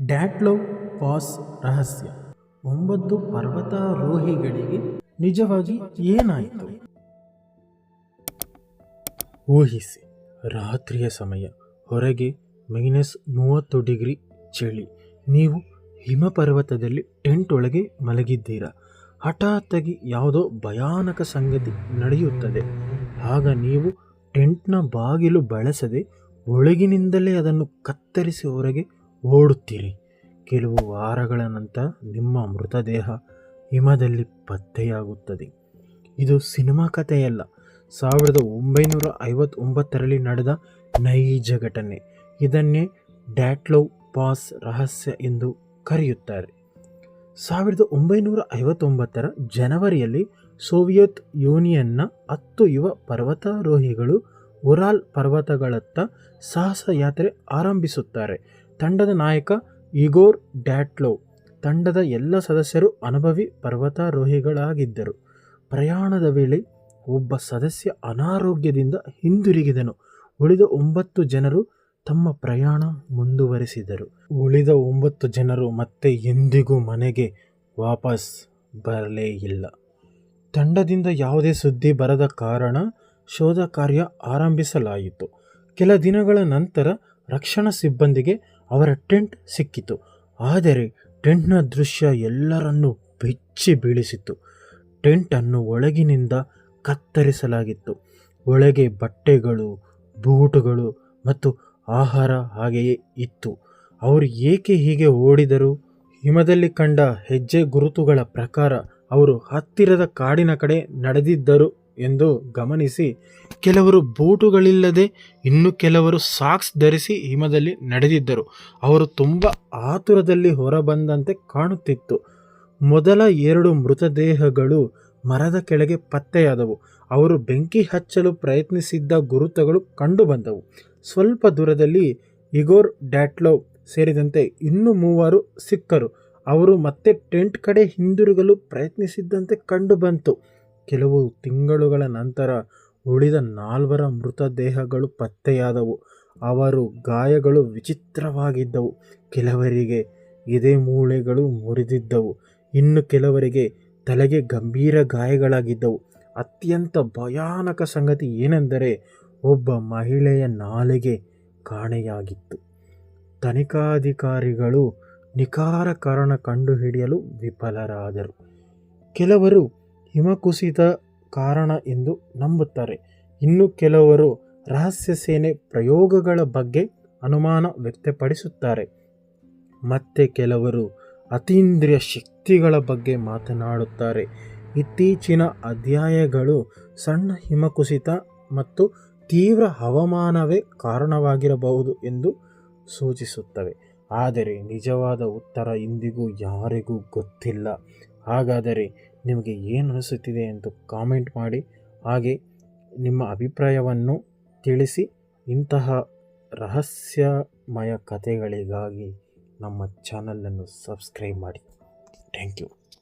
ಡ್ಯಾಟ್ಲೋ pass ರಹಸ್ಯ. 9 ಪರ್ವತಾರೋಹಿಗಳಿಗೆ ನಿಜವಾಗಿ ಏನಾಯಿತು? ಊಹಿಸಿ, ರಾತ್ರಿಯ ಸಮಯ, ಹೊರಗೆ -30 ಡಿಗ್ರಿ ಚಳಿ. ನೀವು ಹಿಮಪರ್ವತದಲ್ಲಿ ಟೆಂಟ್ ಒಳಗೆ ಮಲಗಿದ್ದೀರಾ. ಹಠಾತ್ತಾಗಿ ಯಾವುದೋ ಭಯಾನಕ ಸಂಗತಿ ನಡೆಯುತ್ತದೆ. ಆಗ ನೀವು ಟೆಂಟ್ನ ಬಾಗಿಲು ಬಳಸದೆ ಒಳಗಿನಿಂದಲೇ ಅದನ್ನು ಕತ್ತರಿಸಿ ಹೊರಗೆ ಓಡುತ್ತೀರಿ. ಕೆಲವು ವಾರಗಳ ನಂತರ ನಿಮ್ಮ ಮೃತದೇಹ ಹಿಮದಲ್ಲಿ ಪತ್ತೆಯಾಗುತ್ತದೆ. ಇದು ಸಿನಿಮಾ ಕಥೆಯಲ್ಲ, 1959ರಲ್ಲಿ ನಡೆದ ನೈಜ ಘಟನೆ. ಇದನ್ನೇ ಡ್ಯಾಟ್ಲೋ ಪಾಸ್ ರಹಸ್ಯ ಎಂದು ಕರೆಯುತ್ತಾರೆ. 1959ರ ಜನವರಿಯಲ್ಲಿ ಸೋವಿಯತ್ ಯೂನಿಯನ್ನ 10 ಯುವ ಪರ್ವತಾರೋಹಿಗಳು ಉರಾಲ್ ಪರ್ವತಗಳತ್ತ ಸಾಹಸಯಾತ್ರೆ ಆರಂಭಿಸುತ್ತಾರೆ. ತಂಡದ ನಾಯಕ ಇಗೋರ್ ಡ್ಯಾಟ್ಲೋವ್. ತಂಡದ ಎಲ್ಲ ಸದಸ್ಯರು ಅನುಭವಿ ಪರ್ವತಾರೋಹಿಗಳಾಗಿದ್ದರು. ಪ್ರಯಾಣದ ವೇಳೆ ಒಬ್ಬ ಸದಸ್ಯ ಅನಾರೋಗ್ಯದಿಂದ ಹಿಂದಿರುಗಿದನು. ಉಳಿದ 9 ಜನರು ತಮ್ಮ ಪ್ರಯಾಣ ಮುಂದುವರೆಸಿದರು. ಉಳಿದ 9 ಜನರು ಮತ್ತೆ ಎಂದಿಗೂ ಮನೆಗೆ ವಾಪಸ್ ಬರಲೇ ಇಲ್ಲ. ತಂಡದಿಂದ ಯಾವುದೇ ಸುದ್ದಿ ಬರದ ಕಾರಣ ಶೋಧ ಕಾರ್ಯ ಆರಂಭಿಸಲಾಯಿತು. ಕೆಲ ದಿನಗಳ ನಂತರ ರಕ್ಷಣಾ ಸಿಬ್ಬಂದಿಗೆ ಅವರ ಟೆಂಟ್ ಸಿಕ್ಕಿತು. ಆದರೆ ಟೆಂಟ್ನ ದೃಶ್ಯ ಎಲ್ಲರನ್ನೂ ಬೆಚ್ಚಿ ಬೀಳಿಸಿತು. ಟೆಂಟ್ ಅನ್ನು ಒಳಗಿನಿಂದ ಕತ್ತರಿಸಲಾಗಿತ್ತು. ಒಳಗೆ ಬಟ್ಟೆಗಳು, ಬೂಟುಗಳು ಮತ್ತು ಆಹಾರ ಹಾಗೆಯೇ ಇತ್ತು. ಅವರು ಏಕೆ ಹೀಗೆ ಓಡಿದರು? ಹಿಮದಲ್ಲಿ ಕಂಡ ಹೆಜ್ಜೆ ಗುರುತುಗಳ ಪ್ರಕಾರ ಅವರು ಹತ್ತಿರದ ಕಾಡಿನ ಕಡೆ ನಡೆದಿದ್ದರು ಎಂದು ಗಮನಿಸಿ, ಕೆಲವರು ಬೂಟುಗಳಿಲ್ಲದೆ, ಇನ್ನು ಕೆಲವರು ಸಾಕ್ಸ್ ಧರಿಸಿ ಹಿಮದಲ್ಲಿ ನಡೆದಿದ್ದರು. ಅವರು ತುಂಬ ಆತುರದಲ್ಲಿ ಹೊರಬಂದಂತೆ ಕಾಣುತ್ತಿತ್ತು. ಮೊದಲ 2 ಮೃತದೇಹಗಳು ಮರದ ಕೆಳಗೆ ಪತ್ತೆಯಾದವು. ಅವರು ಬೆಂಕಿ ಹಚ್ಚಲು ಪ್ರಯತ್ನಿಸಿದ್ದ ಗುರುತುಗಳು ಕಂಡುಬಂದವು. ಸ್ವಲ್ಪ ದೂರದಲ್ಲಿ ಇಗೋರ್ ಡ್ಯಾಟ್ಲೋವ್ ಸೇರಿದಂತೆ ಇನ್ನೂ 3 ಸಿಕ್ಕರು. ಅವರು ಮತ್ತೆ ಟೆಂಟ್ ಕಡೆ ಹಿಂದಿರುಗಲು ಪ್ರಯತ್ನಿಸಿದ್ದಂತೆ ಕಂಡುಬಂತು. ಕೆಲವು ತಿಂಗಳುಗಳ ನಂತರ ಉಳಿದ 4 ಮೃತದೇಹಗಳು ಪತ್ತೆಯಾದವು. ಅವರ ಗಾಯಗಳು ವಿಚಿತ್ರವಾಗಿದ್ದವು. ಕೆಲವರಿಗೆ ಎದೆ ಮೂಳೆಗಳು ಮುರಿದಿದ್ದವು. ಇನ್ನು ಕೆಲವರಿಗೆ ತಲೆಗೆ ಗಂಭೀರ ಗಾಯಗಳಾಗಿದ್ದವು. ಅತ್ಯಂತ ಭಯಾನಕ ಸಂಗತಿ ಏನೆಂದರೆ, ಒಬ್ಬ ಮಹಿಳೆಯ ನಾಲಿಗೆ ಕಾಣೆಯಾಗಿತ್ತು. ತನಿಖಾಧಿಕಾರಿಗಳು ನಿಖರ ಕಾರಣ ಕಂಡುಹಿಡಿಯಲು ವಿಫಲರಾದರು. ಕೆಲವರು ಹಿಮಕುಸಿತ ಕಾರಣ ಎಂದು ನಂಬುತ್ತಾರೆ. ಇನ್ನು ಕೆಲವರು ರಹಸ್ಯ ಸೇನೆ ಪ್ರಯೋಗಗಳ ಬಗ್ಗೆ ಅನುಮಾನ ವ್ಯಕ್ತಪಡಿಸುತ್ತಾರೆ. ಮತ್ತೆ ಕೆಲವರು ಅತೀಂದ್ರಿಯ ಶಕ್ತಿಗಳ ಬಗ್ಗೆ ಮಾತನಾಡುತ್ತಾರೆ. ಇತ್ತೀಚಿನ ಅಧ್ಯಯನಗಳು ಸಣ್ಣ ಹಿಮಕುಸಿತ ಮತ್ತು ತೀವ್ರ ಹವಾಮಾನವೇ ಕಾರಣವಾಗಿರಬಹುದು ಎಂದು ಸೂಚಿಸುತ್ತವೆ. ಆದರೆ ನಿಜವಾದ ಉತ್ತರ ಇಂದಿಗೂ ಯಾರಿಗೂ ಗೊತ್ತಿಲ್ಲ. ಹಾಗಾದರೆ ನಿಮಗೆ ಏನು ಅನಿಸುತ್ತಿದೆ ಎಂದು ಕಾಮೆಂಟ್ ಮಾಡಿ. ಹಾಗೆ ನಿಮ್ಮ ಅಭಿಪ್ರಾಯವನ್ನು ತಿಳಿಸಿ. ಇಂತಹ ರಹಸ್ಯಮಯ ಕಥೆಗಳಿಗಾಗಿ ನಮ್ಮ ಚಾನಲನ್ನು ಸಬ್ಸ್ಕ್ರೈಬ್ ಮಾಡಿ. Thank you.